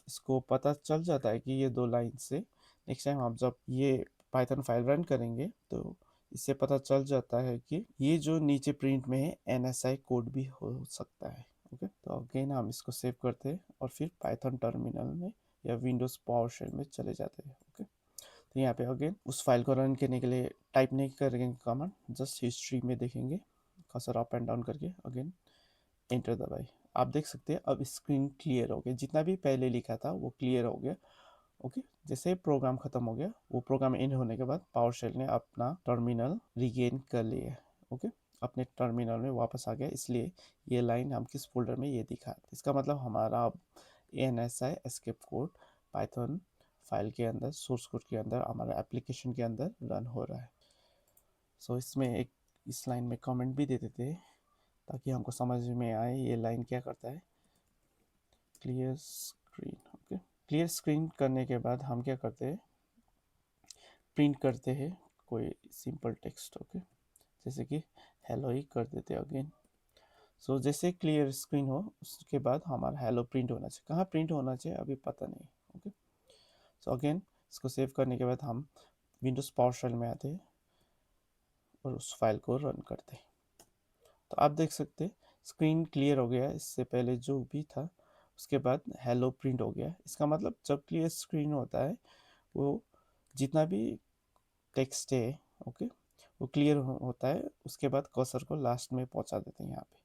इसको पता चल जाता है कि ये 2 लाइन से नेक्स्ट टाइम आप जब ये पाइथन फाइल रन करेंगे तो इससे पता चल जाता है कि ये जो नीचे प्रिंट में है NSI कोड भी हो सकता है। ओके, तो अगेन हम इसको सेव करते हैं और फिर पाइथन टर्मिनल में या विंडोज पावर शेल में चले जाते हैं। ओके, तो यहाँ पे अगेन उस फाइल को रन करने के लिए टाइप नहीं करेंगे कमांड, जस्ट हिस्ट्री में देखेंगे, कर्सर अप एंड डाउन करके अगेन एंटर दबाई। आप देख सकते हैं अब स्क्रीन क्लियर हो गया, जितना भी पहले लिखा था वो क्लियर हो गया। ओके, जैसे प्रोग्राम खत्म हो गया, वो प्रोग्राम एंड होने के बाद पावर शेल ने अपना टर्मिनल रिगेन कर लिया। ओके, अपने टर्मिनल में वापस आ गया, इसलिए ये लाइन हम किस फोल्डर में ये दिखा। इसका मतलब हमारा अब NSI escape code Python file के अंदर, सोर्स कोड के अंदर, हमारा एप्लीकेशन के अंदर रन हो रहा है। सो इसमें एक इस लाइन में कमेंट भी दे देते हैं ताकि हमको समझ में आए ये लाइन क्या करता है। Clear screen. Okay, clear screen करने के बाद हम क्या करते हैं, प्रिंट करते हैं कोई सिंपल टेक्स्ट। ओके, जैसे कि हेलो ही कर देते हैं अगेन। सो जैसे क्लियर स्क्रीन हो उसके बाद हमारा हेलो प्रिंट होना चाहिए। कहाँ प्रिंट होना चाहिए अभी पता नहीं। ओके, सो अगेन इसको सेव करने के बाद हम विंडोज पावर शेल में आते हैं और उस फाइल को रन करते हैं। तो आप देख सकते हैं स्क्रीन क्लियर हो गया, इससे पहले जो भी था उसके बाद हेलो प्रिंट हो गया। इसका मतलब जब क्लियर स्क्रीन होता है वो जितना भी टेक्स्ट है, ओके, वो क्लियर होता है। उसके बाद कर्सर को लास्ट में पहुंचा देते हैं यहाँ पे।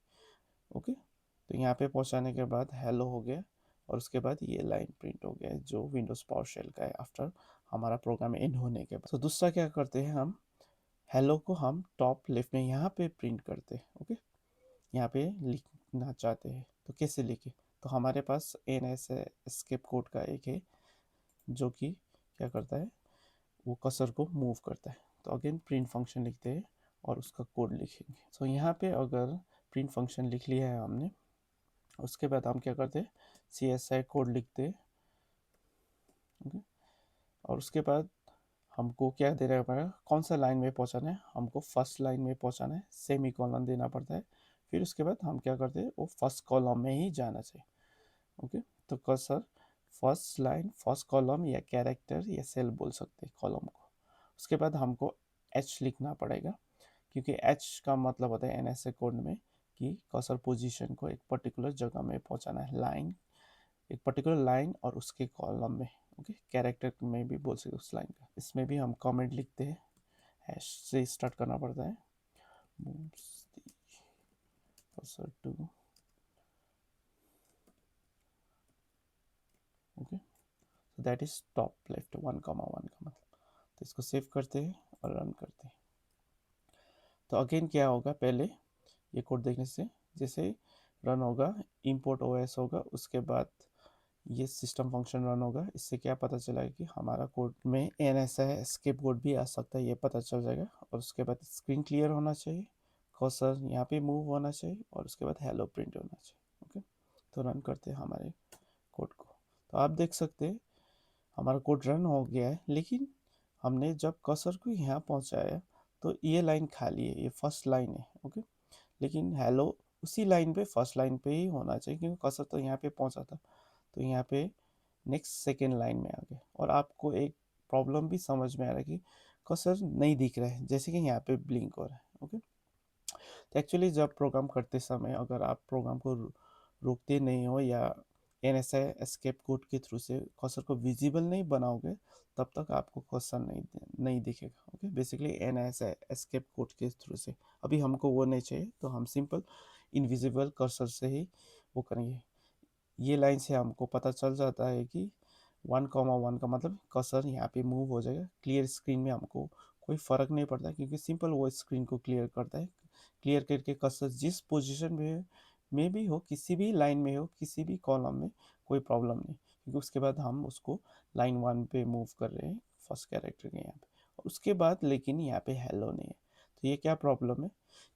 ओके, तो यहाँ पे पहुंचाने के बाद हेलो हो गया और उसके बाद ये लाइन प्रिंट हो गया जो विंडोज पावर शेल का है आफ्टर हमारा प्रोग्राम एंड होने के बाद। तो दूसरा क्या करते हैं, हम हेलो को हम टॉप लेफ्ट में यहाँ पे प्रिंट करते हैं। ओके, यहाँ पे लिखना चाहते हैं तो कैसे लिखे, तो हमारे पास NSI एस्केप कोड का एक है जो कि क्या करता है, वो कर्सर को मूव करता है। तो अगेन प्रिंट फंक्शन लिखते हैं और उसका कोड लिखेंगे। सो यहाँ पे अगर प्रिंट फंक्शन लिख लिया है हमने, उसके बाद हम क्या करते हैं, CSI कोड लिखते हैं। ओके, और उसके बाद हमको क्या देना पड़ेगा, कौन सा लाइन में पहुँचाना है, हमको फर्स्ट लाइन में पहुँचाना है, सेमी कॉलन देना पड़ता है। फिर उसके बाद हम क्या करते हैं, वो फर्स्ट कॉलम में ही जाना चाहिए। ओके, तो cursor first line, first column या कैरेक्टर या सेल बोल सकते हैं कॉलम को। उसके बाद हमको H लिखना पड़ेगा, क्योंकि H का मतलब होता है NSA कोड में कि कर्सर पोजीशन को एक पर्टिकुलर जगह में पहुंचाना है, लाइन, एक पर्टिकुलर लाइन और उसके कॉलम में। ओके, कैरेक्टर में भी बोल सकते उस लाइन का। इसमें भी हम कमेंट लिखते हैं, हैश से स्टार्ट करना पड़ता है, moves the cursor to। Okay, so that is top left 1,1 का मतलब। तो इसको सेव करते हैं और रन करते हैं। तो अगेन क्या होगा, पहले ये कोड देखने से जैसे रन होगा, import OS होगा, उसके बाद ये सिस्टम फंक्शन रन होगा। इससे क्या पता चला कि हमारा कोड में एन ऐसा है, एस्केप कोड भी आ सकता है, ये पता चल जाएगा। और उसके बाद स्क्रीन क्लियर होना चाहिए, कर्सर यहाँ पे मूव होना चाहिए, और उसके बाद हेलो प्रिंट होना चाहिए। ओके, तो रन करते हैं हमारे कोड को। तो आप देख सकते हैं हमारा कोड रन हो गया है, लेकिन हमने जब कर्सर को यहाँ पहुँचाया तो ये लाइन खाली है, ये फर्स्ट लाइन है। ओके, लेकिन हेलो उसी लाइन पे, फर्स्ट लाइन पे ही होना चाहिए, क्योंकि कर्सर तो यहाँ पे पहुँचा था। तो यहाँ पे नेक्स्ट सेकेंड लाइन में आ गए। और आपको एक प्रॉब्लम भी समझ में आ रहा है कि कर्सर नहीं दिख रहा है, जैसे कि यहाँ पे ब्लिंक हो रहा है। ओके, तो एक्चुअली जब प्रोग्राम करते समय अगर आप प्रोग्राम को रोकते नहीं हो या N S I escape code के थ्रू से कर्सर को विजिबल नहीं बनाओगे, तब तक आपको कर्सर नहीं दिखेगा। Okay, basically N S I escape code के थ्रू से अभी हमको वो नहीं चाहिए, तो हम सिंपल इनविजिबल कर्सर से ही वो करेंगे। ये लाइन से हमको पता चल जाता है कि 1,1 का मतलब कर्सर यहाँ पे मूव हो जाएगा। क्लियर स्क्रीन में हमको कोई फ़र्क नहीं पड़ता, क्योंकि सिंपल वो स्क्रीन को क्लियर करता है। क्लियर करके कर्सर जिस पोजीशन में भी हो, किसी भी लाइन में हो, किसी भी कॉलम में, कोई प्रॉब्लम नहीं, क्योंकि उसके बाद हम उसको लाइन 1 पे मूव कर रहे हैं, फर्स्ट कैरेक्टर के यहाँ पे। और उसके बाद लेकिन यहाँ पे हेलो नहीं है। तो ये क्या प्रॉब्लम है?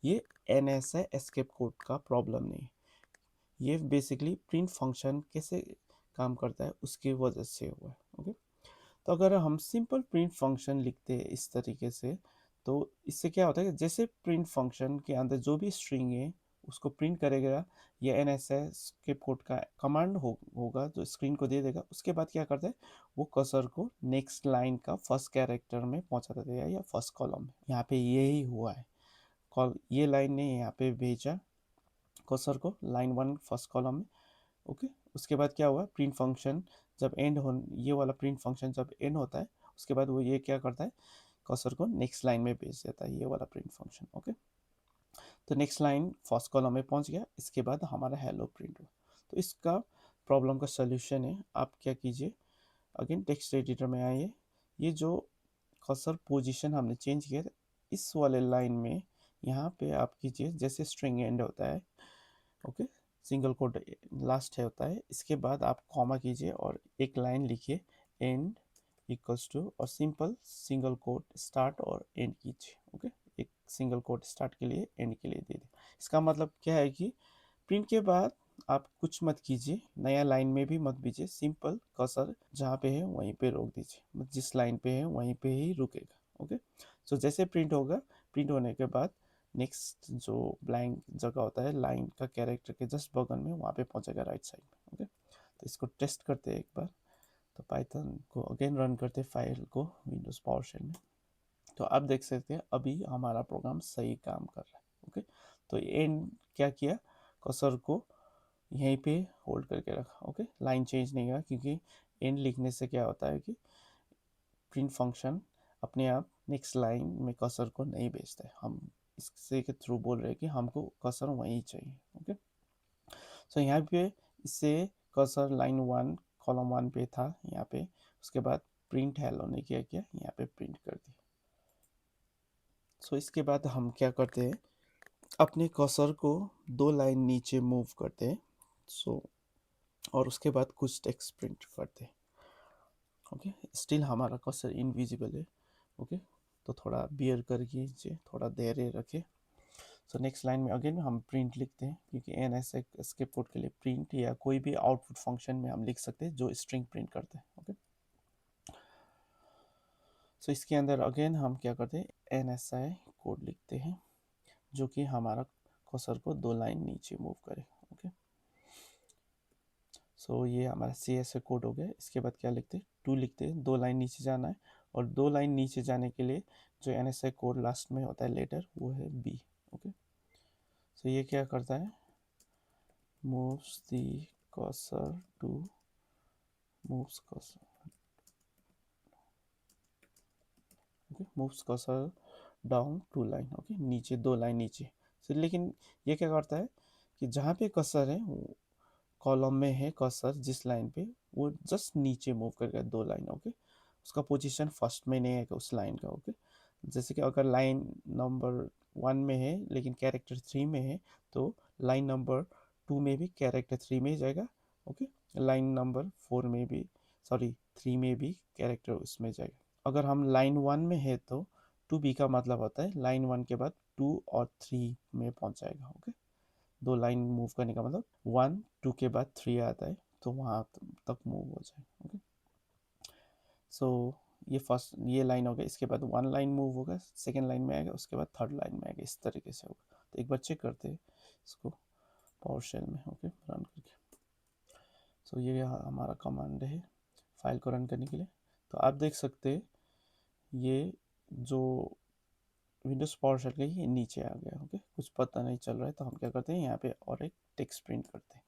ये N S I escape code का प्रॉब्लम नहीं है, ये बेसिकली प्रिंट फंक्शन कैसे काम करता है उसकी वजह से हुआ है। ओके, तो अगर हम सिंपल प्रिंट फंक्शन लिखते हैं इस तरीके से, तो इससे क्या होता है कि जैसे प्रिंट फंक्शन के अंदर जो भी स्ट्रिंग है उसको प्रिंट करेगा, ये एन एस एस के कोड का कमांड होगा जो स्क्रीन को दे देगा। उसके बाद क्या करता है, वो कर्सर को नेक्स्ट लाइन का फर्स्ट कैरेक्टर में पहुंचा देता है या फर्स्ट कॉलम में। यहाँ पे यही हुआ है, कॉल ये लाइन ने यहाँ पे भेजा कर्सर को लाइन 1 फर्स्ट कॉलम में। ओके, उसके बाद क्या हुआ, प्रिंट फंक्शन जब एंड हो, ये वाला प्रिंट फंक्शन जब एंड होता है, उसके बाद वो ये क्या करता है, कर्सर को नेक्स्ट लाइन में भेज देता है, ये वाला प्रिंट फंक्शन। ओके, तो नेक्स्ट लाइन फर्स्ट कॉलम में पहुंच गया, इसके बाद हमारा हेलो प्रिंट हुआ। तो इसका प्रॉब्लम का सोल्यूशन है, आप क्या कीजिए, अगेन टेक्स्ट एडिटर में आइए, ये जो कर्सर पोजीशन हमने चेंज किया था, इस वाले लाइन में यहाँ पे आप कीजिए, जैसे स्ट्रिंग एंड होता है, ओके, सिंगल कोट लास्ट है होता है, इसके बाद आप कॉमा कीजिए और एक लाइन लिखिए, एंड इक्वल्स टू, और सिंपल सिंगल कोट स्टार्ट और एंड कीजिए। ओके, एक सिंगल कोट स्टार्ट के लिए, एंड के लिए दे दें। इसका मतलब क्या है कि प्रिंट के बाद आप कुछ मत कीजिए, नया लाइन में भी मत दीजिए, सिंपल कर्सर जहाँ पे है वहीं पे रोक दीजिए, मतलब जिस लाइन पे है वहीं पे ही रुकेगा। ओके, सो जैसे प्रिंट होगा, प्रिंट होने के बाद नेक्स्ट जो ब्लैंक जगह होता है लाइन का कैरेक्टर के जस्ट बगल में, वहाँ पे पहुँचेगा राइट साइड में। ओके, तो इसको टेस्ट करते हैं एक बार। तो पाइथन को अगेन रन करते फाइल को विंडोज़ पावर शेल में। तो आप देख सकते हैं अभी हमारा प्रोग्राम सही काम कर रहा है। ओके, तो एंड क्या किया, कर्सर को यहीं पे होल्ड करके रखा। ओके, लाइन चेंज नहीं हुआ, क्योंकि एंड लिखने से क्या होता है कि प्रिंट फंक्शन अपने आप नेक्स्ट लाइन में कर्सर को नहीं भेजता है। हम इससे के थ्रू बोल रहे हैं कि हमको कर्सर वहीं चाहिए। ओके, सो यहाँ पे इससे कर्सर लाइन 1 कॉलम 1 पे था यहाँ पे, उसके बाद प्रिंट हेलो ने क्या किया, यहाँ पे प्रिंट कर दिया। सो इसके बाद हम क्या करते हैं, अपने कर्सर को 2 लाइन नीचे मूव करते हैं। सो और उसके बाद कुछ टेक्स्ट प्रिंट करते हैं। ओके, स्टिल हमारा कर्सर इनविजिबल है। ओके, तो थोड़ा बियर कर कीजिए, थोड़ा धैर्य रखें। सो नेक्स्ट लाइन में अगेन हम प्रिंट लिखते हैं, क्योंकि एन एस एस्केप कोड के लिए प्रिंट या कोई भी आउटपुट फंक्शन में हम लिख सकते हैं जो स्ट्रिंग प्रिंट करते हैं। ओके, सो इसके अंदर अगेन हम क्या करते हैं, एन एस आई कोड लिखते हैं जो कि हमारा कर्सर को 2 लाइन नीचे मूव करे। ओके, सो ये हमारा सी एस कोड हो गया। इसके बाद क्या लिखते हैं, 2 लिखते हैं, 2 लाइन नीचे जाना है, और 2 लाइन नीचे जाने के लिए जो N S I code last में होता है लेटर, वो है बी। ओके, सो ये क्या करता है, moves the cursor to moves cursor, okay, moves cursor down 2 line. Okay, नीचे 2 लाइन नीचे से। लेकिन ये क्या करता है कि जहाँ पे कर्सर है, कॉलम में है कर्सर जिस लाइन पे, वो जस्ट नीचे मूव करेगा 2 लाइन। ओके, उसका पोजीशन फर्स्ट में नहीं है उस लाइन का। ओके, जैसे कि अगर लाइन नंबर 1 में है लेकिन कैरेक्टर 3 में है, तो लाइन नंबर 2 में भी कैरेक्टर 3 में ही जाएगा। ओके, लाइन नंबर 4 में भी, सॉरी 3 में भी कैरेक्टर उसमें जाएगा। अगर हम लाइन 1 में है तो टू बी का मतलब होता है लाइन 1 के बाद 2 और 3 में पहुंच जाएगा। ओके, दो लाइन मूव करने का मतलब 1 2 के बाद 3 आता है तो वहाँ तक मूव हो जाए। ओके, सो ये फर्स्ट ये लाइन हो गया, इसके बाद वन लाइन मूव होगा, सेकेंड लाइन में आएगा, उसके बाद थर्ड लाइन में आएगा, इस तरीके से होगा। तो एक बार चेक करते हैं इसको पावर शेल में। ओके, रन करके। सो ये हमारा कमांड है फाइल को रन करने के लिए। तो आप देख सकते हैं ये जो विंडोज पावर शेल का ये नीचे आ गया। ओके, कुछ पता नहीं चल रहा है तो हम क्या करते हैं यहाँ पे और एक टेक्स्ट प्रिंट करते हैं।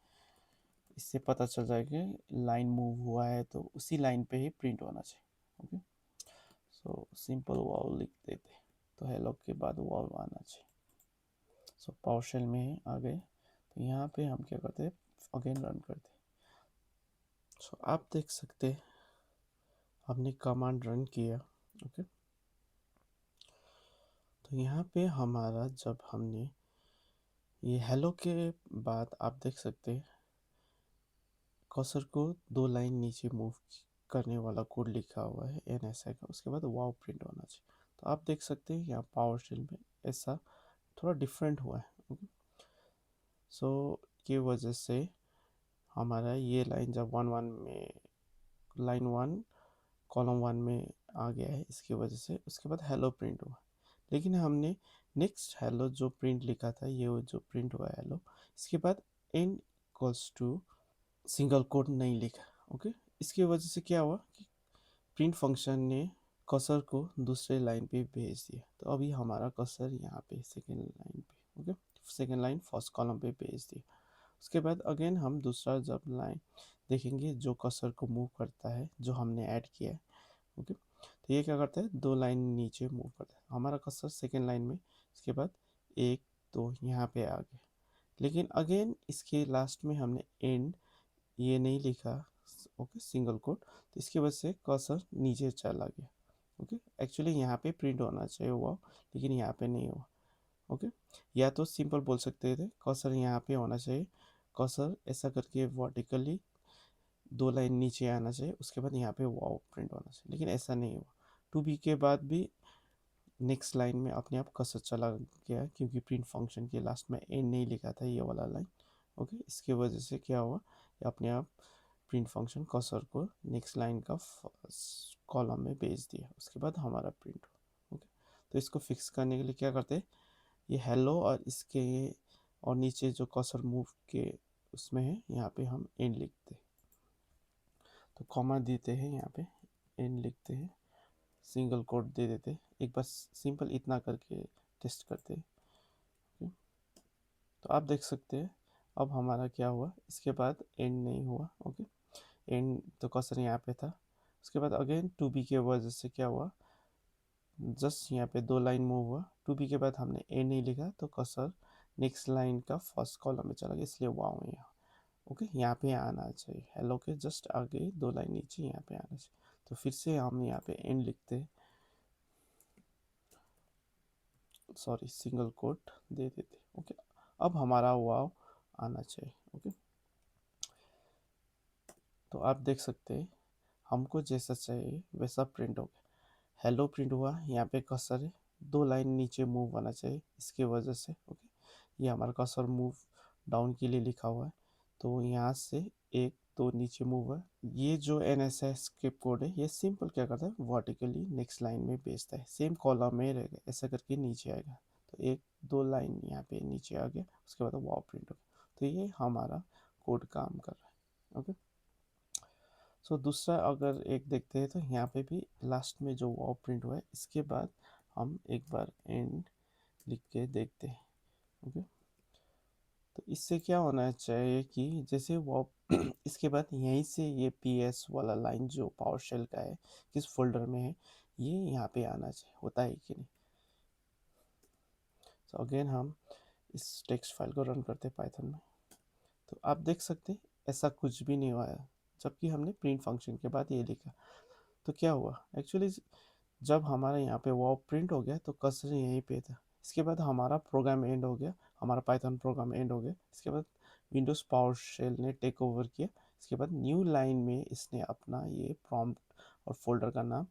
इससे पता चल जाएगा कि लाइन मूव हुआ है तो उसी लाइन पे ही प्रिंट होना चाहिए। ओके, सो सिंपल वॉल लिख देते हैं, तो हेलो के बाद वॉल आना चाहिए। सो पावर शेल में आ गए, तो यहाँ पे हम क्या करते हैं अगेन रन करते हैं। सो आप देख सकते हैं हमने कमांड रन किया। ओके, तो यहाँ पे हमारा जब हमने ये हेलो के बाद आप देख सकते हैं कर्सर को दो लाइन नीचे मूव करने वाला कोड लिखा हुआ है NSI का, उसके बाद वाव प्रिंट होना चाहिए। तो आप देख सकते हैं यहाँ पावर शेल में ऐसा थोड़ा डिफरेंट हुआ है। ओके, सो की वजह से हमारा ये लाइन जब वन वन में लाइन 1 कॉलम 1 में आ गया है, इसकी वजह से उसके बाद हेलो प्रिंट हुआ। लेकिन हमने नेक्स्ट हेलो जो प्रिंट लिखा था, ये वो जो प्रिंट हुआ हेलो, इसके बाद n equals to single quote नहीं लिखा। ओके, इसकी वजह से क्या हुआ कि प्रिंट फंक्शन ने कर्सर को दूसरे लाइन पे भेज दिया। तो अभी हमारा कर्सर यहाँ पे सेकेंड लाइन पे, okay, second line first column पे भेज दिया। उसके बाद अगेन हम दूसरा जब लाइन देखेंगे जो कर्सर को मूव करता है जो हमने ऐड किया है। ओके, तो ये क्या करता है दो लाइन नीचे मूव करता है, हमारा कर्सर सेकेंड लाइन में, इसके बाद एक दो यहाँ पे आ गया। लेकिन अगेन इसके लास्ट में हमने एंड ये नहीं लिखा। ओके, सिंगल कोट, तो इसकी वजह से कर्सर नीचे चला गया। ओके, एक्चुअली यहाँ पे प्रिंट होना चाहिए हुआ, लेकिन यहाँ पे नहीं हुआ। ओके, या तो सिंपल बोल सकते थे कर्सर यहाँ पे होना चाहिए, कर्सर ऐसा करके वर्टिकली दो लाइन नीचे आना चाहिए, उसके बाद यहाँ पे वाव प्रिंट होना चाहिए, लेकिन ऐसा नहीं हुआ। टू बी के बाद भी नेक्स्ट लाइन में अपने आप कर्सर चला गया क्योंकि प्रिंट फंक्शन के लास्ट में एंड नहीं लिखा था ये वाला लाइन। ओके, इसके वजह से क्या हुआ, ये अपने आप प्रिंट फंक्शन कर्सर को नेक्स्ट लाइन का फर्स्ट कॉलम में भेज दिया, उसके बाद हमारा प्रिंट हो। ओके, तो इसको फिक्स करने के लिए क्या करते हैं, ये हेलो और इसके और नीचे जो कर्सर मूव के उसमें है यहाँ पे हम एंड लिखते हैं, तो कॉमा देते हैं यहाँ पे, एंड लिखते हैं, सिंगल कोट दे देते हैं। एक बार सिंपल इतना करके टेस्ट करते हैं। ओके, तो आप देख सकते हैं अब हमारा क्या हुआ, इसके बाद एंड नहीं हुआ। ओके, एंड तो कर्सर यहाँ पे था, उसके बाद अगेन टू बी के वजह से क्या हुआ, जस्ट यहाँ पे दो लाइन मूव हुआ, टू बी के बाद हमने एंड नहीं लिखा तो कर्सर नेक्स्ट लाइन का फर्स्ट कॉलम में चला गया, इसलिए वाव यहाँ। ओके, यहाँ पे आना चाहिए, हेलो के जस्ट आगे दो लाइन नीचे यहाँ पे आना चाहिए। तो फिर से हम यहाँ पे एंड लिखते हैं, सॉरी सिंगल कोट दे देते। ओके, अब हमारा वाव आना चाहिए। ओके, तो आप देख सकते हैं हमको जैसा चाहिए वैसा प्रिंट हो गया, हेलो प्रिंट हुआ, यहाँ पे कर्सर है, दो लाइन नीचे मूव होना चाहिए इसके वजह से। ओके, ये हमारा कर्सर मूव डाउन के लिए लिखा हुआ है, तो यहाँ से एक दो नीचे मूव है। ये जो NSI स्क्रिप्ट कोड है ये सिंपल क्या करता है वर्टिकली नेक्स्ट लाइन में भेजता है, सेम कॉलम में रहेगा, ऐसा करके नीचे आएगा। तो एक दो लाइन यहाँ पे नीचे आ गया, उसके बाद वाव प्रिंट हो गया। तो ये हमारा कोड काम कर रहा है। ओके, सो दूसरा अगर एक देखते हैं तो यहाँ पे भी लास्ट में जो वाव प्रिंट हुआ है, इसके बाद हम एक बार एंड लिख के देखते हैं। ओके, तो इससे क्या होना चाहिए कि जैसे वाव इसके बाद यहीं से ये PS वाला लाइन जो पावर शेल का है किस फोल्डर में है ये यहाँ पे आना चाहिए, होता है कि नहीं। तो अगेन हम इस टेक्स्ट फाइल को रन करते हैं पाइथन में, तो आप देख सकते हैं ऐसा कुछ भी नहीं हुआ है, जबकि हमने प्रिंट फंक्शन के बाद ये लिखा। तो क्या हुआ एक्चुअली, जब हमारा यहाँ पे वाव प्रिंट हो गया तो कर्सर यहीं पे था, इसके बाद हमारा प्रोग्राम एंड हो गया, हमारा पाइथन प्रोग्राम एंड हो गया। इसके बाद विंडोज़ पावर शेल ने टेक ओवर किया, इसके बाद न्यू लाइन में इसने अपना ये प्रॉम्प्ट और फोल्डर का नाम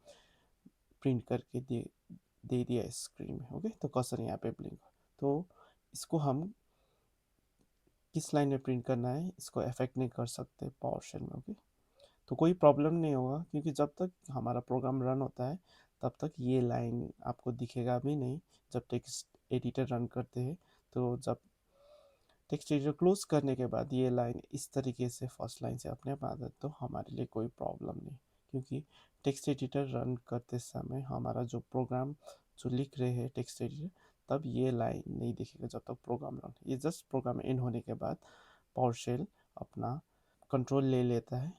प्रिंट करके दे दिया स्क्रीन में। ओके, तो कर्सर यहाँ पे ब्लिंक। तो इसको हम किस लाइन में प्रिंट करना है इसको अफेक्ट नहीं कर सकते पावर शेल में। ओके, तो कोई प्रॉब्लम नहीं होगा, क्योंकि जब तक हमारा प्रोग्राम रन होता है तब तक ये लाइन आपको दिखेगा भी नहीं। जब टेक्स्ट एडिटर रन करते हैं तो जब टेक्स्ट एडिटर क्लोज करने के बाद ये लाइन इस तरीके से फर्स्ट लाइन से अपने आप आ जाए तो हमारे लिए कोई प्रॉब्लम नहीं, क्योंकि टेक्स्ट एडिटर रन करते समय हमारा जो प्रोग्राम जो लिख रहे हैं टेक्स्ट एडिटर, तब ये लाइन नहीं दिखेगा जब तक प्रोग्राम रन। ये जस्ट प्रोग्राम एंड होने के बाद पावर शेल अपना कंट्रोल ले लेता है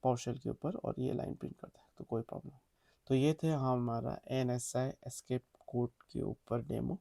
पावर शेल के ऊपर और ये लाइन प्रिंट करता है, तो कोई प्रॉब्लम नहीं। तो ये थे हमारा NSI एस्केप कोड के ऊपर डेमो।